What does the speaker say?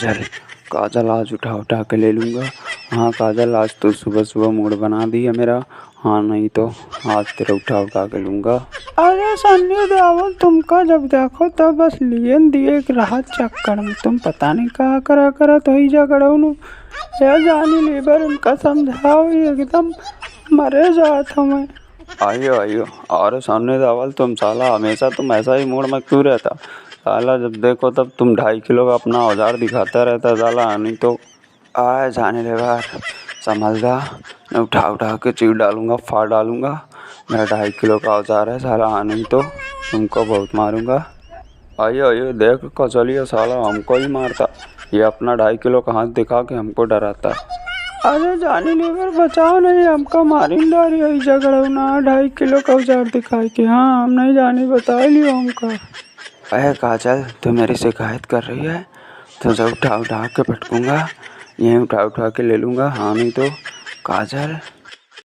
काजल काजल आज उठा उठा के ले लूँगा। हाँ काजल, आज तो सुबह सुबह मूड बना दिया मेरा। हाँ नहीं तो आज तेरा उठा उठा के लूँगा। अरे सन्नी देओल, तुमका जब देखो तब बस लिए दिए एक राहत चक्कर में तुम पता नहीं कहा करा तो ही झगड़ो या जानी लीवर उनका समझाओ, एकदम मरे जाता मैं। आइयो आइयो। अरे सन्नी देओल, तुम साला हमेशा तुम ऐसा ही मूड में क्यों रहता साला? जब देखो तब तुम 2.5 किलो का अपना औजार दिखाता रहता साला। नहीं तो आए जाने ले बार संभल जा, मैं उठा उठा के चीर डालूंगा, फाड़ डालूंगा। मेरा 2.5 किलो का औजार है साला, नहीं तो तुमको बहुत मारूंगा। आइयो आइयो, देख को चलिए साला हमको ही मारता, ये अपना 2.5 किलो का हाथ दिखा के हमको डराता। अरे जाने लेकर बचाओ, नहीं हमको मारी डारी यही झगड़ा ना 2.5 किलो का औजार दिखाए के। हाँ हम नहीं जाने बता लियो हमका। अरे काजल, तू मेरी शिकायत कर रही है? तुझे उठा उठा के पटकूंगा, यहीं उठा उठा के ले लूँगा। हाँ नहीं तो काजल।